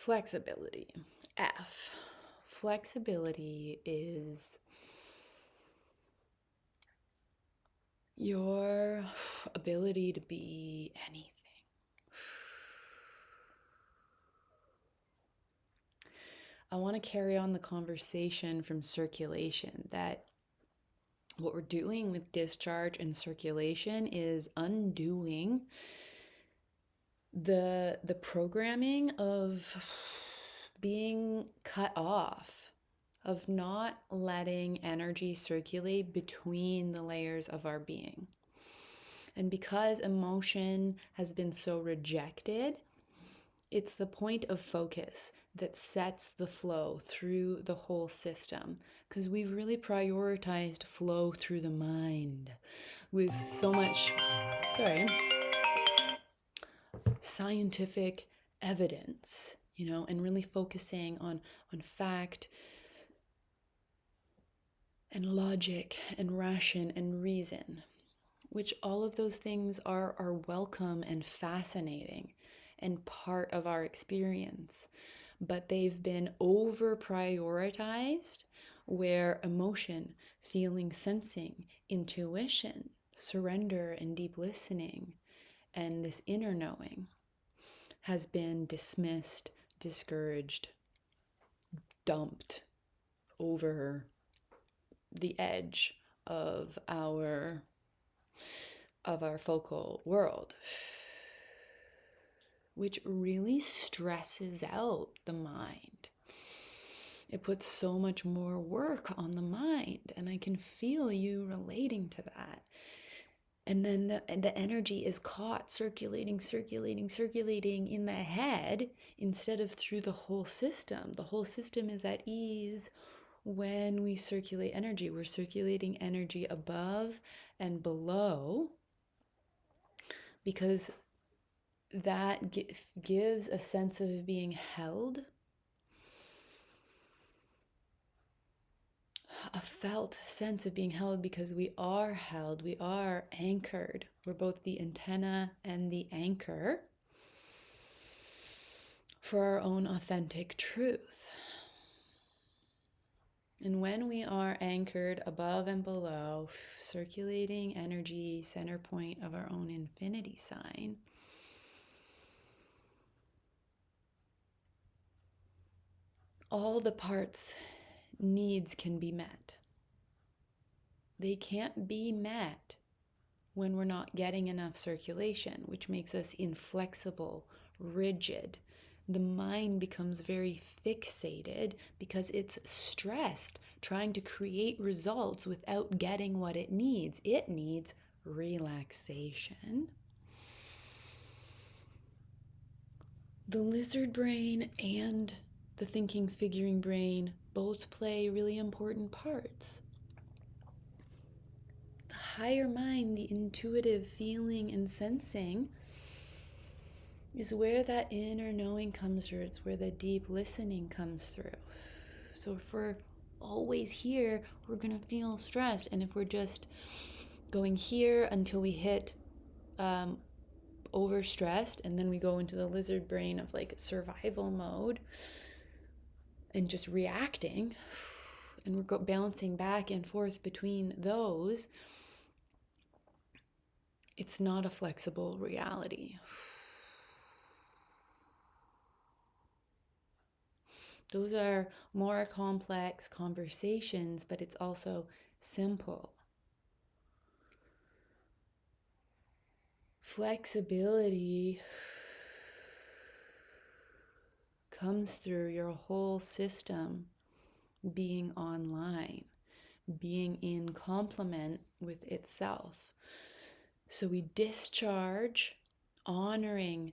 Flexibility. F. Flexibility is your ability to be anything. I want to carry on the conversation from circulation, that what we're doing with discharge and circulation is undoing the programming of being cut off, of not letting energy circulate between the layers of our being. And because emotion has been so rejected, it's the point of focus that sets the flow through the whole system, because we've really prioritized flow through the mind with so much, scientific evidence, and really focusing on fact and logic and ration and reason, which all of those things are welcome and fascinating and part of our experience. But they've been over prioritized, where emotion, feeling, sensing, intuition, surrender, and deep listening, and this inner knowing has been dismissed, discouraged, dumped over the edge of our focal world, which really stresses out the mind. It puts so much more work on the mind, and I can feel you relating to that. And then the energy is caught circulating in the head instead of through the whole system. The whole system is at ease when we circulate energy. We're circulating energy above and below, because that gives a sense of being held, a felt sense of being held, because we are held, we are anchored. We're both the antenna and the anchor for our own authentic truth. And when we are anchored above and below, circulating energy, center point of our own infinity sign, all the parts' needs can be met. They can't be met when we're not getting enough circulation, which makes us inflexible, rigid. The mind becomes very fixated because it's stressed, trying to create results without getting what it needs. It needs relaxation. The lizard brain and the thinking, figuring brain both play really important parts. The higher mind, the intuitive feeling and sensing, is where that inner knowing comes through. It's where the deep listening comes through. So if we're always here, we're going to feel stressed. And if we're just going here until we hit overstressed, and then we go into the lizard brain of like survival mode and just reacting, and we're bouncing back and forth between those, it's not a flexible reality. Those are more complex conversations, but it's also simple. Flexibility comes through your whole system being online, being in complement with itself. So we discharge, honoring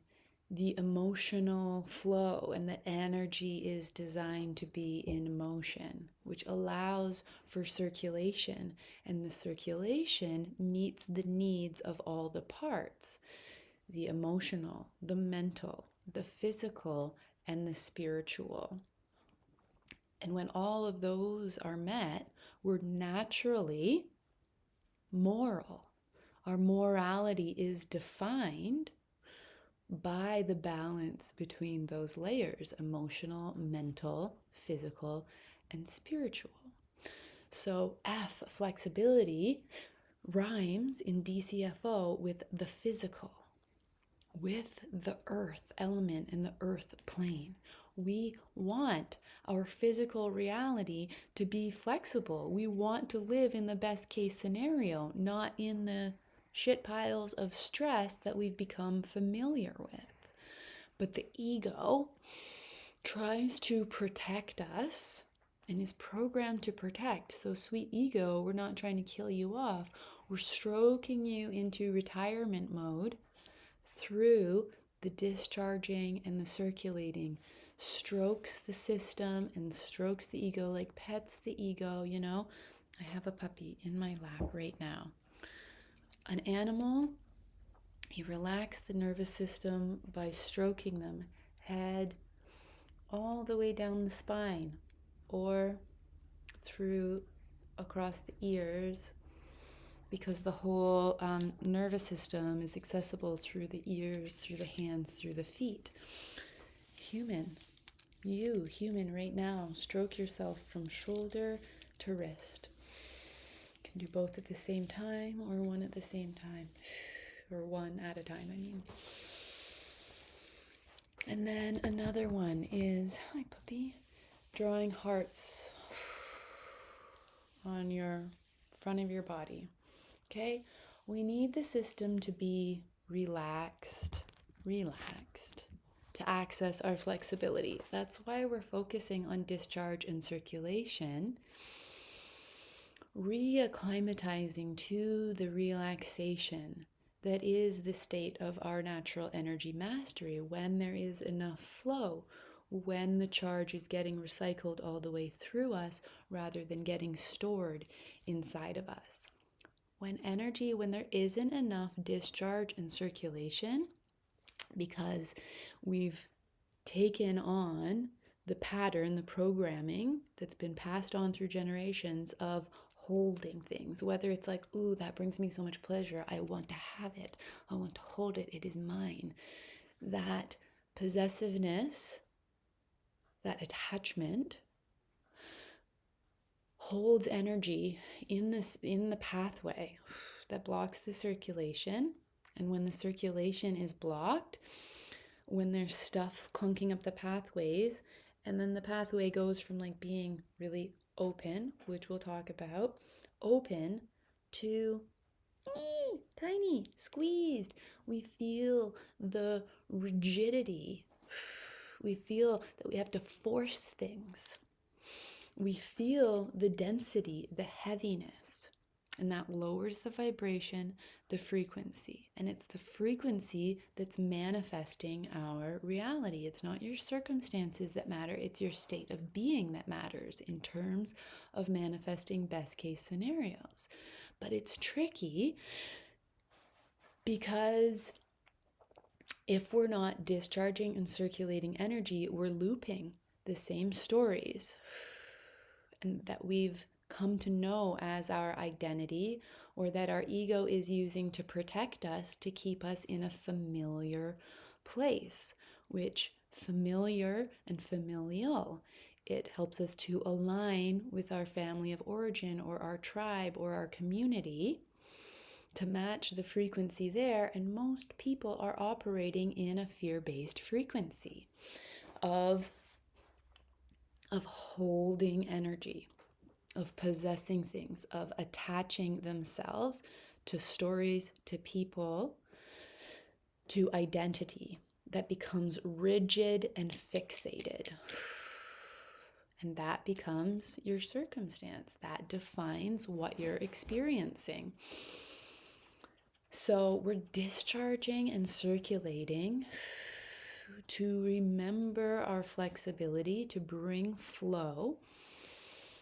the emotional flow, and that energy is designed to be in motion, which allows for circulation, and the circulation meets the needs of all the parts: the emotional, the mental, the physical, and the spiritual. And when all of those are met, we're naturally moral. Our morality is defined by the balance between those layers: emotional, mental, physical, and spiritual. So F, flexibility, rhymes in DCFO with the physical, with the earth element and the earth plane. We want our physical reality to be flexible. We want to live in the best case scenario, not in the shit piles of stress that we've become familiar with. But the ego tries to protect us and is programmed to protect. So, sweet ego, we're not trying to kill you off. We're stroking you into retirement mode through the discharging and the circulating. Strokes the system and strokes the ego, like pets the ego, you know. I have a puppy in my lap right now. An animal, you relax the nervous system by stroking them, head all the way down the spine or through across the ears, because the whole nervous system is accessible through the ears, through the hands, through the feet. Human right now, stroke yourself from shoulder to wrist. You can do both at the same time or one at the same time, or one at a time, I mean. And then another one is, hi puppy, drawing hearts on your front of your body. Okay, we need the system to be relaxed to access our flexibility. That's why we're focusing on discharge and circulation, reacclimatizing to the relaxation that is the state of our natural energy mastery, when there is enough flow, when the charge is getting recycled all the way through us rather than getting stored inside of us. When there isn't enough discharge and circulation, because we've taken on the pattern, the programming that's been passed on through generations of holding things, whether it's like, ooh, that brings me so much pleasure, I want to have it, I want to hold it, it is mine. That possessiveness, that attachment holds energy in the pathway that blocks the circulation. And when the circulation is blocked, when there's stuff clunking up the pathways, and then the pathway goes from like being really open, which we'll talk about, open to tiny, squeezed. We feel the rigidity. We feel that we have to force things. We feel the density, the heaviness, and that lowers the vibration, the frequency. And it's the frequency that's manifesting our reality. It's not your circumstances that matter, it's your state of being that matters in terms of manifesting best case scenarios. But it's tricky because if we're not discharging and circulating energy, we're looping the same stories and that we've come to know as our identity, or that our ego is using to protect us, to keep us in a familiar place, which familiar and familial, it helps us to align with our family of origin or our tribe or our community to match the frequency there. And most people are operating in a fear-based frequency of holding energy, of possessing things, of attaching themselves to stories, to people, to identity that becomes rigid and fixated. And that becomes your circumstance. That defines what you're experiencing. So we're discharging and circulating to remember our flexibility, to bring flow,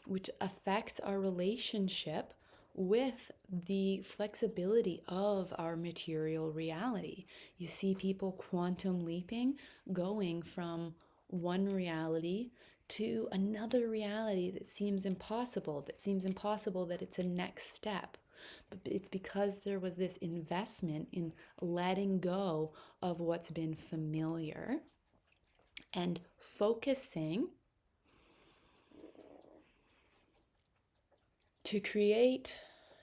which affects our relationship with the flexibility of our material reality. You see people quantum leaping, going from one reality to another reality that seems impossible, that it's a next step. But it's because there was this investment in letting go of what's been familiar and focusing to create,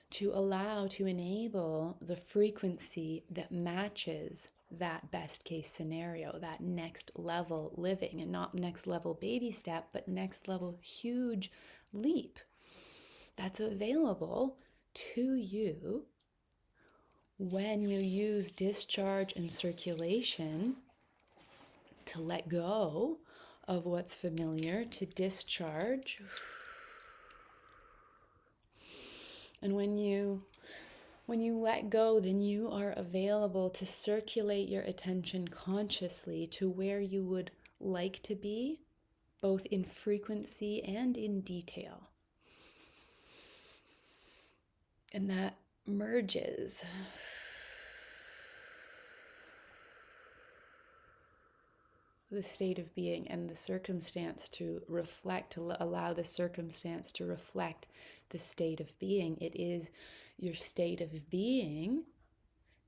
to allow, to enable the frequency that matches that best case scenario, that next level living, and not next level baby step, but next level huge leap that's available to you when you use discharge and circulation to let go of what's familiar, to discharge. And when you let go, then you are available to circulate your attention consciously to where you would like to be, both in frequency and in detail. And that merges the state of being and the circumstance to reflect, to allow the circumstance to reflect the state of being. It is your state of being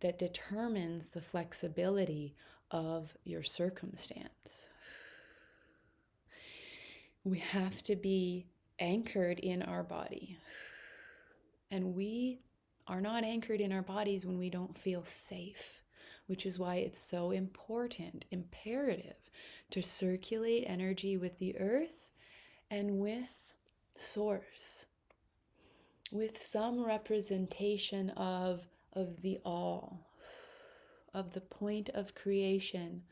that determines the flexibility of your circumstance. We have to be anchored in our body. And we are not anchored in our bodies when we don't feel safe, which is why it's so important, imperative, to circulate energy with the earth and with source, with some representation of the all, of the point of creation,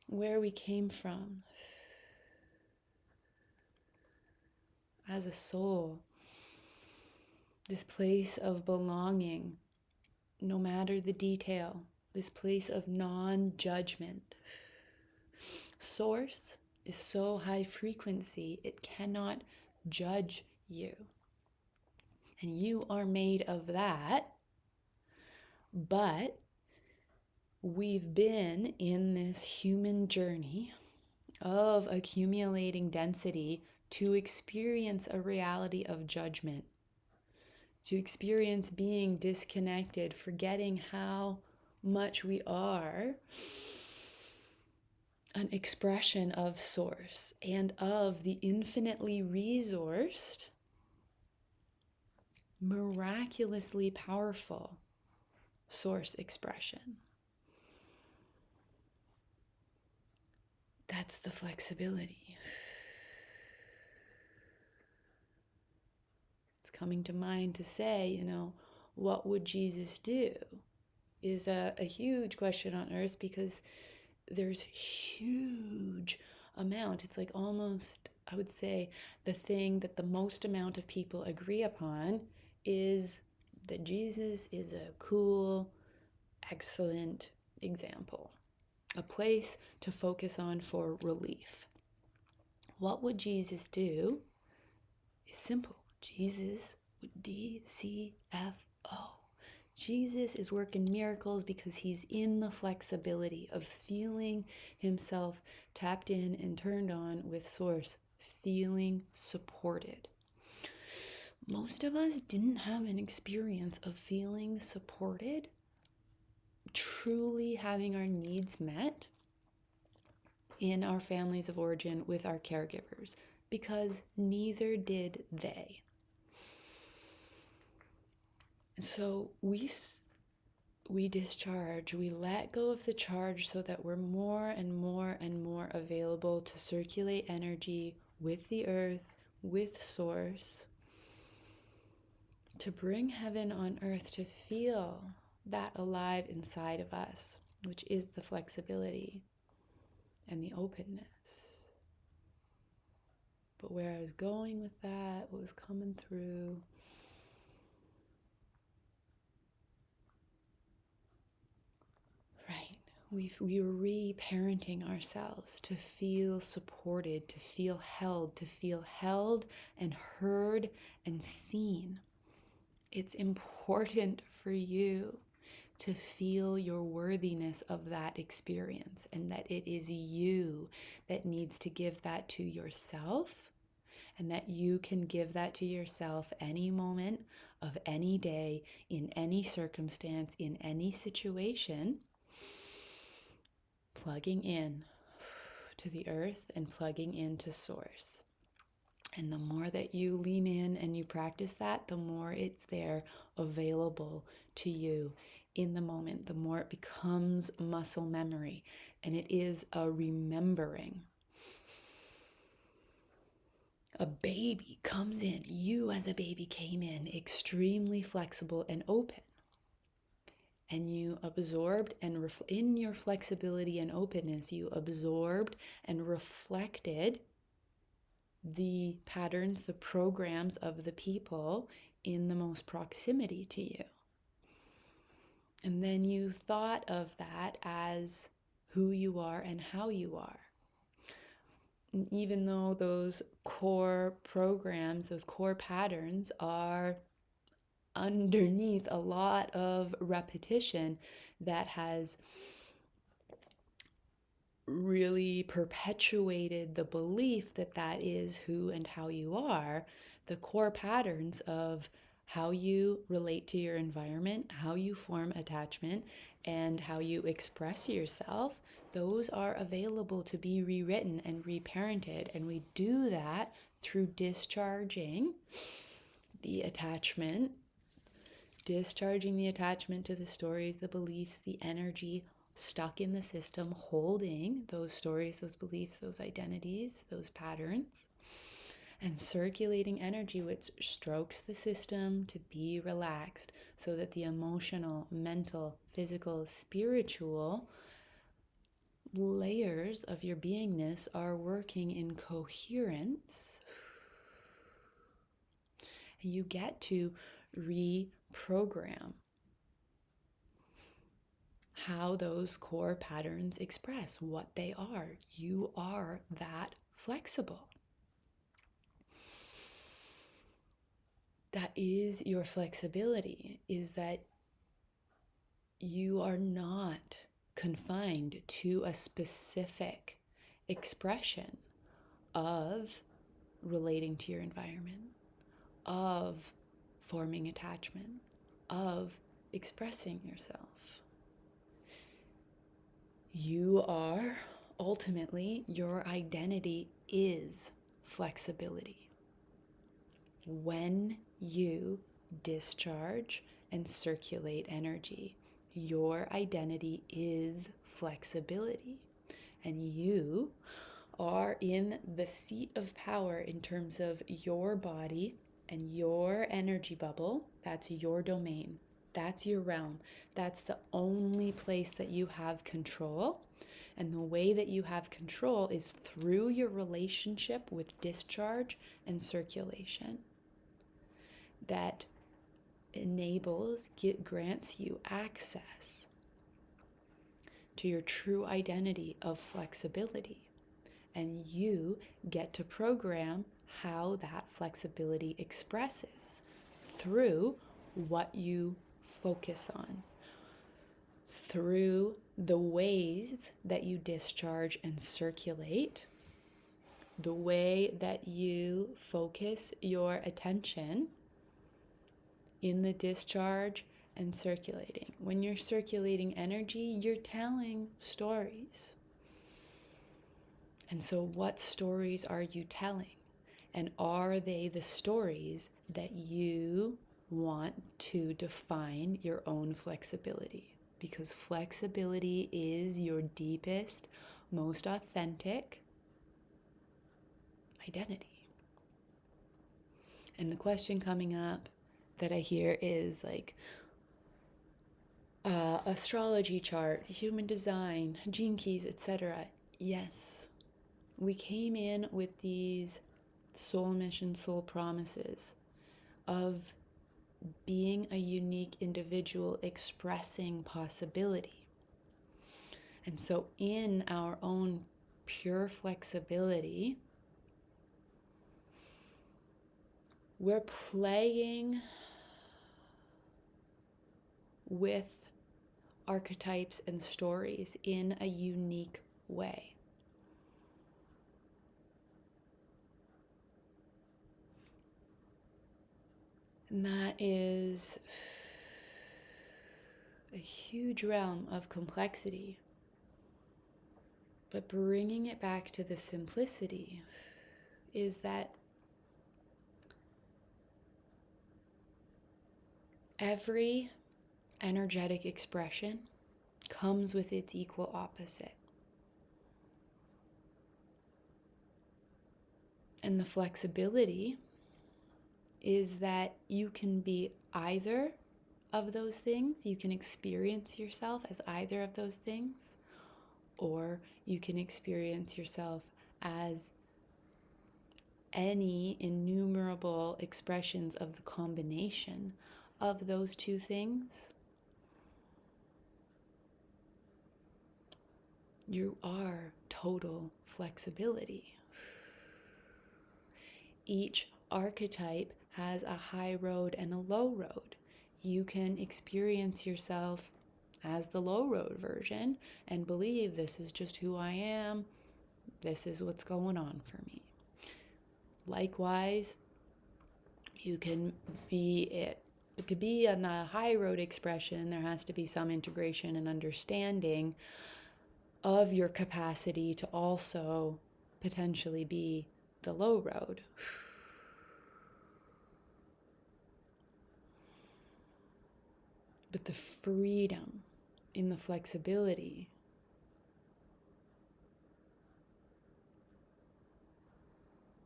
where we came from as a soul, this place of belonging, no matter the detail, this place of non-judgment. Source is so high frequency, it cannot judge you. And you are made of that, but we've been in this human journey of accumulating density to experience a reality of judgment, to experience being disconnected, forgetting how much we are an expression of source and of the infinitely resourced, miraculously powerful source expression. That's the flexibility. It's coming to mind to say, what would Jesus do? Is a huge question on earth, because there's huge amount. It's like almost, I would say, the thing that the most amount of people agree upon is that Jesus is a cool, excellent example, a place to focus on for relief. What would Jesus do is simple. Jesus would DCFO. Jesus is working miracles because he's in the flexibility of feeling himself tapped in and turned on with source, feeling supported. Most of us didn't have an experience of feeling supported, truly having our needs met in our families of origin with our caregivers, because neither did they. So we discharge, we let go of the charge so that we're more and more and more available to circulate energy with the earth, with source, to bring heaven on earth, to feel that alive inside of us, which is the flexibility and the openness. But where I was going with that, what was coming through, right, we're re-parenting ourselves to feel supported, to feel held and heard and seen. It's important for you to feel your worthiness of that experience, and that it is you that needs to give that to yourself and that you can give that to yourself any moment of any day, in any circumstance, in any situation, plugging in to the earth and plugging into source. And the more that you lean in and you practice that, the more it's there available to you in the moment, the more it becomes muscle memory, and it is a remembering. A baby comes in, you as a baby came in extremely flexible and open. And you absorbed and in your flexibility and openness, you absorbed and reflected the patterns, the programs of the people in the most proximity to you. And then you thought of that as who you are and how you are. And even though those core programs, those core patterns are underneath a lot of repetition that has really perpetuated the belief that that is who and how you are, the core patterns of how you relate to your environment, how you form attachment, and how you express yourself, those are available to be rewritten and reparented. And we do that through discharging the attachment, to the stories, the beliefs, the energy stuck in the system, holding those stories, those beliefs, those identities, those patterns, and circulating energy which strokes the system to be relaxed so that the emotional, mental, physical, spiritual layers of your beingness are working in coherence. And you get to reprogram how those core patterns express what they are. You are that flexible. That is your flexibility, is that you are not confined to a specific expression of relating to your environment, of forming attachment, of expressing yourself. You are, ultimately, your identity is flexibility. When you discharge and circulate energy, your identity is flexibility. And you are in the seat of power in terms of your body and your energy bubble. That's your domain. That's your realm. That's the only place that you have control. And the way that you have control is through your relationship with discharge and circulation. That grants you access to your true identity of flexibility. And you get to program how that flexibility expresses through what you focus on, through the ways that you discharge and circulate, the way that you focus your attention in the discharge and circulating. When you're circulating energy, you're telling stories. And so what stories are you telling? And are they the stories that you want to define your own flexibility? Because flexibility is your deepest, most authentic identity. And the question coming up that I hear is like, astrology chart, human design, gene keys, etc. Yes, we came in with these soul mission, soul promises of being a unique individual expressing possibility. And so in our own pure flexibility, we're playing with archetypes and stories in a unique way. And that is a huge realm of complexity. But bringing it back to the simplicity is that every energetic expression comes with its equal opposite. And the flexibility is that you can be either of those things. You can experience yourself as either of those things, or you can experience yourself as any innumerable expressions of the combination of those two things. You are total flexibility. Each archetype has a high road and a low road. You can experience yourself as the low road version and believe this is just who I am. This is what's going on for me. Likewise, you can be it. But to be on the high road expression, there has to be some integration and understanding of your capacity to also potentially be the low road. But the freedom in the flexibility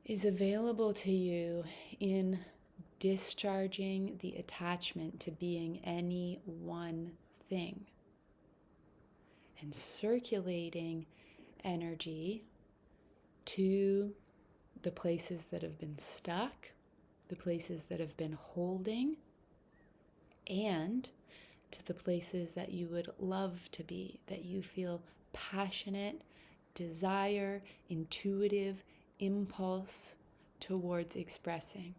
is available to you in discharging the attachment to being any one thing and circulating energy to the places that have been stuck, the places that have been holding, and to the places that you would love to be, that you feel passionate, desire, intuitive, impulse towards expressing.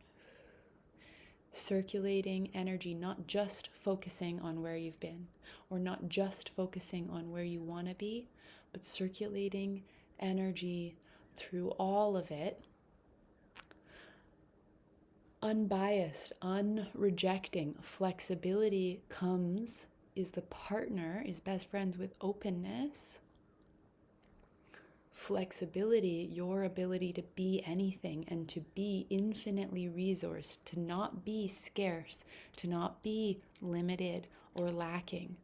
Circulating energy, not just focusing on where you've been, or not just focusing on where you want to be, but circulating energy through all of it, unbiased, unrejecting. Flexibility is the partner, is best friends with openness. Flexibility, your ability to be anything and to be infinitely resourced, to not be scarce, to not be limited or lacking,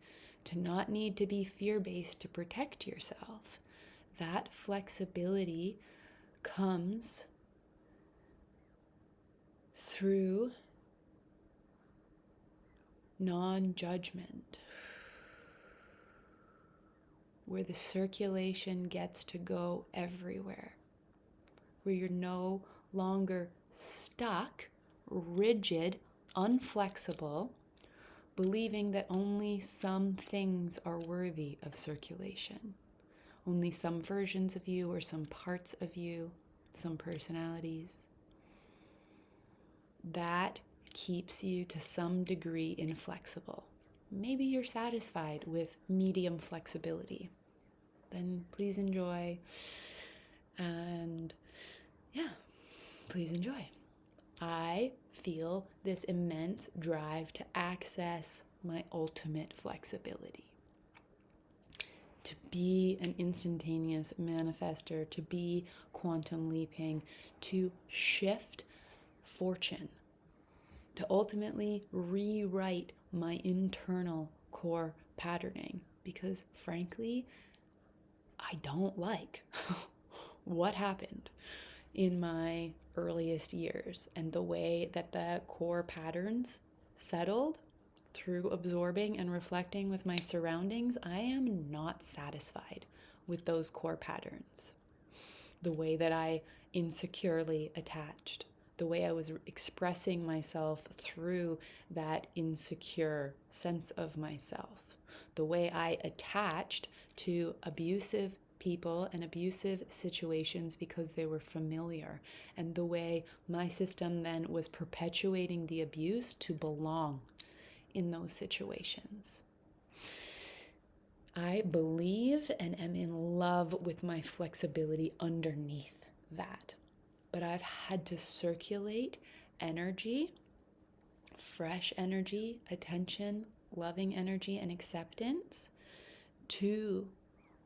to not need to be fear-based to protect yourself. That flexibility comes through non-judgment, where the circulation gets to go everywhere, where you're no longer stuck, rigid, unflexible, believing that only some things are worthy of circulation. Only some versions of you or some parts of you, some personalities. That keeps you to some degree inflexible. Maybe you're satisfied with medium flexibility. Then please enjoy. And yeah, please enjoy. I feel this immense drive to access my ultimate flexibility. To be an instantaneous manifester, to be quantum leaping, to shift fortune, to ultimately rewrite my internal core patterning, because frankly, I don't like what happened in my earliest years and the way that the core patterns settled through absorbing and reflecting with my surroundings. I am not satisfied with those core patterns. The way that I insecurely attached, the way I was expressing myself through that insecure sense of myself, the way I attached to abusive people and abusive situations because they were familiar, and the way my system then was perpetuating the abuse to belong in those situations. I believe and am in love with my flexibility underneath that. But I've had to circulate energy fresh energy, attention, loving energy, and acceptance to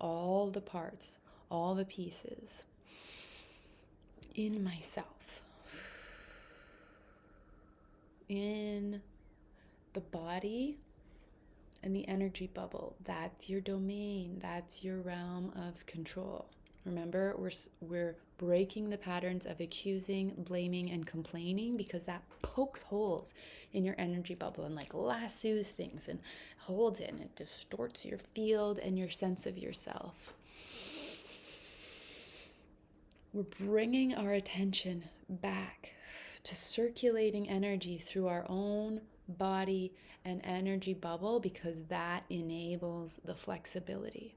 all the parts, all the pieces in myself, in the body and the energy bubble. That's your domain. That's your realm of control. Remember, we're breaking the patterns of accusing, blaming, and complaining, because that pokes holes in your energy bubble and like lassos things and holds it, and it distorts your field and your sense of yourself. We're bringing our attention back to circulating energy through our own body and energy bubble, because that enables the flexibility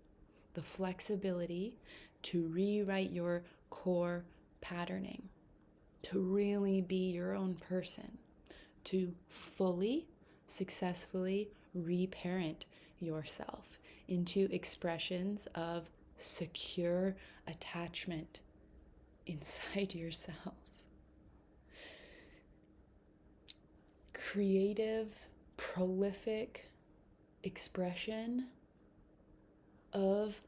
to rewrite your core patterning, to really be your own person, to fully, successfully reparent yourself into expressions of secure attachment inside yourself. Creative, prolific expression of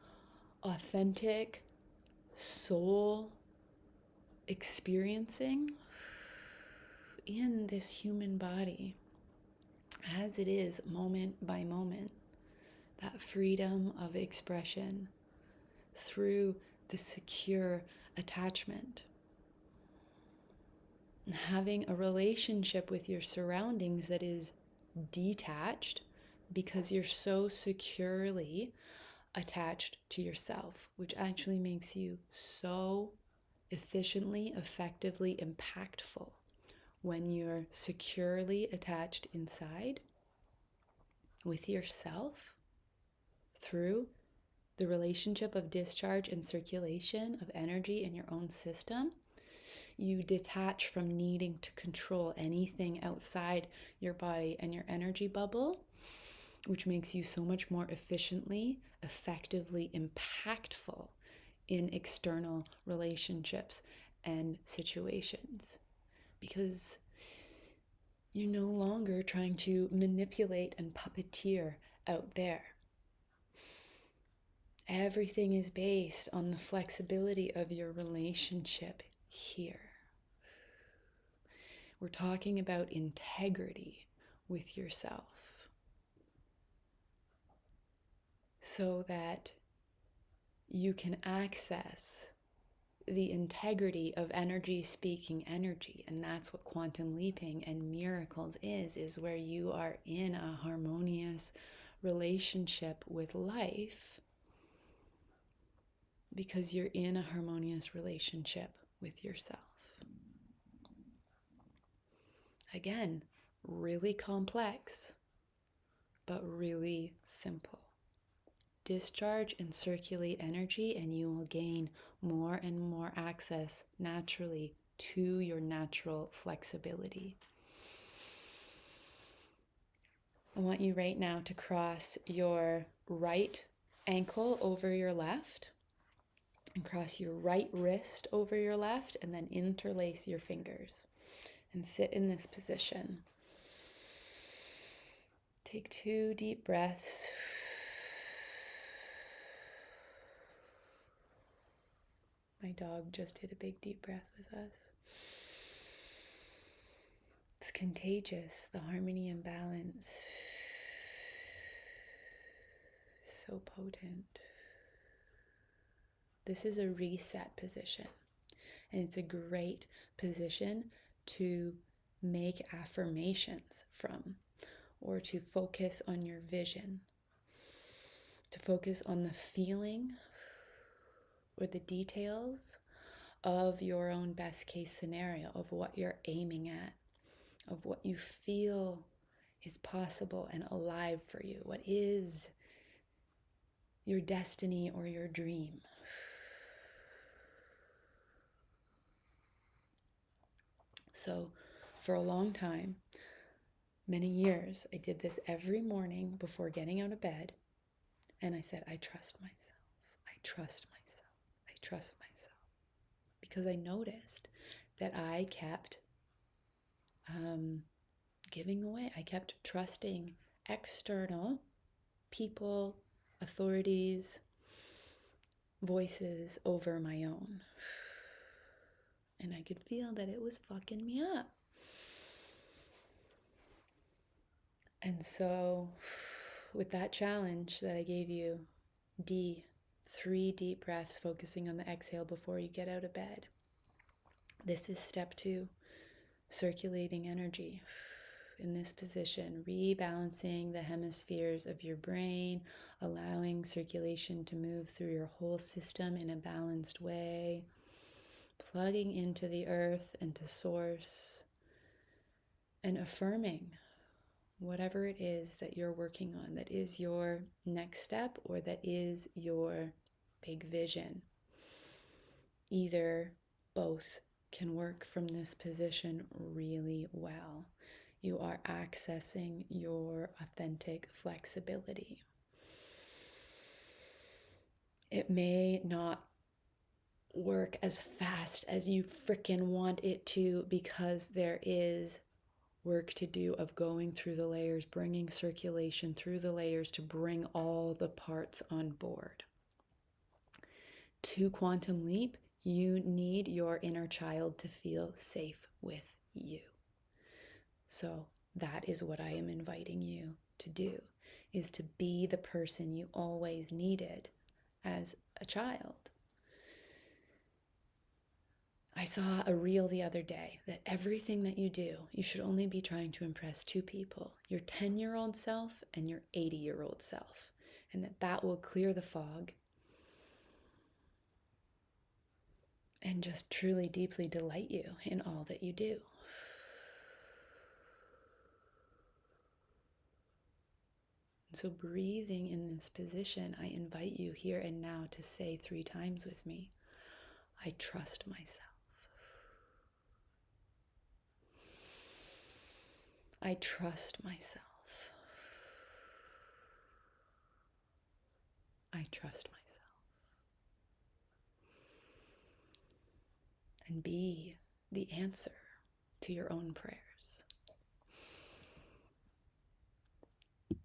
authentic soul experiencing in this human body as it is, moment by moment. That freedom of expression through the secure attachment. Having a relationship with your surroundings that is detached, because you're so securely attached to yourself, which actually makes you so efficiently, effectively impactful when you're securely attached inside with yourself through the relationship of discharge and circulation of energy in your own system. You detach from needing to control anything outside your body and your energy bubble, which makes you so much more efficiently, effectively impactful in external relationships and situations, because you're no longer trying to manipulate and puppeteer out there. Everything is based on the flexibility of your relationship here. We're talking about integrity with yourself, so that you can access the integrity of energy speaking energy. And that's what quantum leaping and miracles is where you are in a harmonious relationship with life, because you're in a harmonious relationship with yourself. Again, really complex, but really simple. Discharge and circulate energy, and you will gain more and more access naturally to your natural flexibility. I want you right now to cross your right ankle over your left, and cross your right wrist over your left, and then interlace your fingers and sit in this position. Take 2 deep breaths. My dog just did a big deep breath with us. It's contagious, the harmony and balance. So potent. This is a reset position, and it's a great position to make affirmations from, or to focus on your vision, to focus on the feeling or the details of your own best case scenario, of what you're aiming at, of what you feel is possible and alive for you. What is your destiny or your dream? So for a long time, many years, I did this every morning before getting out of bed. And I said, I trust myself. I trust myself. I trust myself. Because I noticed that I kept giving away. I kept trusting external people, authorities, voices over my own. And I could feel that it was fucking me up. And so, with that challenge that I gave you, 3 deep breaths, focusing on the exhale before you get out of bed. This is step 2, circulating energy. In this position, rebalancing the hemispheres of your brain, allowing circulation to move through your whole system in a balanced way, plugging into the earth and to source, and affirming whatever it is that you're working on, that is your next step or that is your big vision. Either, both can work from this position really well. You are accessing your authentic flexibility. It may not work as fast as you freaking want it to, because there is work to do of going through the layers, bringing circulation through the layers to bring all the parts on board. To quantum leap, you need your inner child to feel safe with you. So that is what I am inviting you to do, is to be the person you always needed as a child. I saw a reel the other day that everything that you do, you should only be trying to impress 2 people, your 10-year-old self and your 80-year-old self, and that will clear the fog and just truly, deeply delight you in all that you do. And so breathing in this position, I invite you here and now to say 3 times with me, I trust myself. I trust myself. I trust myself. And be the answer to your own prayers.